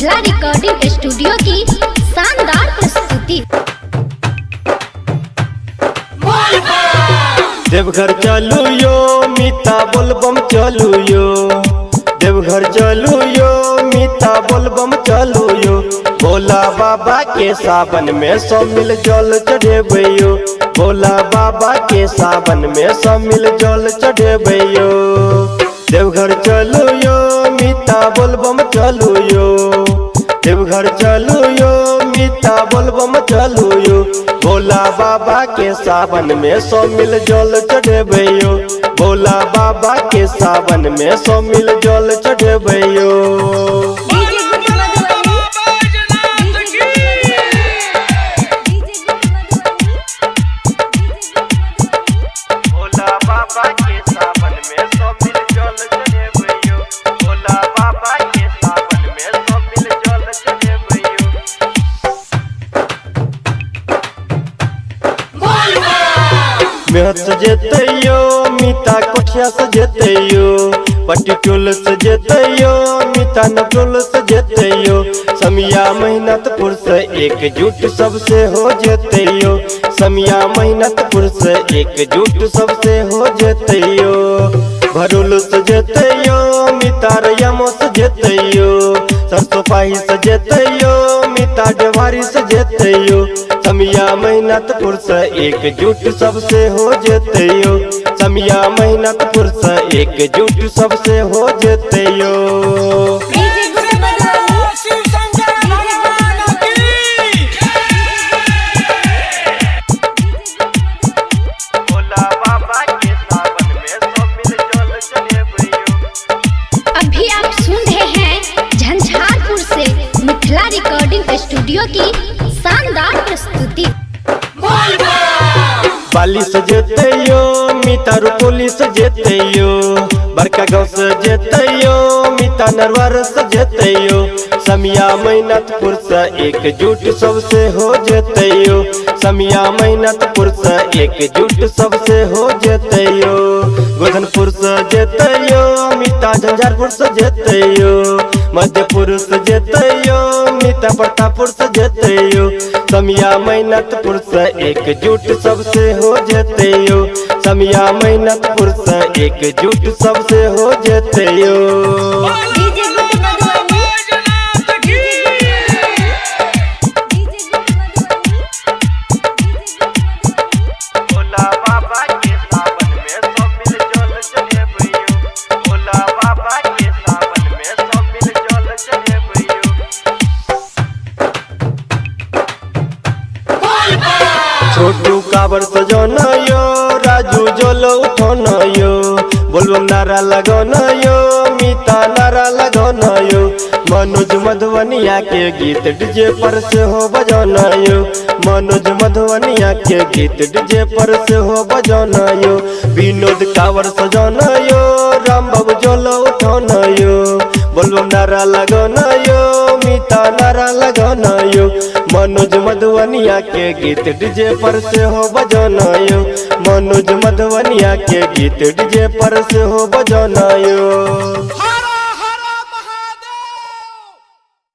Mithila recording studio की शानदार प्रस्तुति। देवघर चलू यो मीता बोलबम चलू यो, देवघर चलू यो मीता बोलबम चलू यो। भोला बाबा के सावन में सब मिल जल चढ़ेबै यो, भोला बाबा के सावन में सब मिल जल चढ़ेबै यो। देवघर चलू यो मीता बोलबम चलू यो, देवघर चलू यो मीता बोलबम चलू यो। भोला बाबा के सावन में सब मिल जल चढ़ेबै यो, भोला बाबा के सावन में सब मिल जल चढ़ेबै यो। मेहत सजेते यो मीता कोठिया सजेते यो, पट्टी टोल सजेते यो मीता नटोल सजेते यो। समिया मेहनतपुर से एकजुट सबसे हो जेते यो, समिया मेहनतपुर से एकजुट सबसे हो जेते यो। भरोल सजेते यो मीता रयमो सजेते यो, सरसोपाही सजेते यो मीता डेवारी सजेते यो। समिया मेहनतपुर से एकजुट सबसे हो जेते यो, समिया मेहनतपुर से एकजुट सबसे हो जेते यो। अभी आप सुन रहे हैं झंझारपुर से मिथिला रिकॉर्डिंग स्टूडियो की शानदार प्रस्तुति। बाली सजेते यो मीता रुपोली सजेते यो, बड़का गाँव सजेते यो मीता नरवर सजेते यो। समिया मेहनतपुर से एकजुट सबसे हो जेते यो, समिया मेहनतपुर से एकजुट सबसे हो जेते यो। गोधनपुर सजेते यो मीता झंझारपुर सजेते यो, मध्यपुर सजेते यो मीता प्रतापपुर सजेते यो। समिया मेहनतपुर से एकजुट सबसे हो जेते यो, समिया मेहनतपुर से एकजुट सबसे हो जेते यो। छोटू काबर सजोना यो, राजू जोलो उठोना यो, बोलबम नारा लगोना यो मीता नारा लगोना यो। मनोज मधुबनिया के गीत डीजे पर से हो बजाना यो, मनोज मधुबनिया के गीत डीजे पर से हो बजाना यो। विनोद कावर सजाना यो, राम बाबू जोलो उठोना यो, बोलबम नारा लगोना यो मीता नारा लगोना यो। मनोज मधुबनिया के गीत डीजे पर से हो बजाना यो, मनोज मधुबनिया के गीत डीजे पर से हो बजाना यो।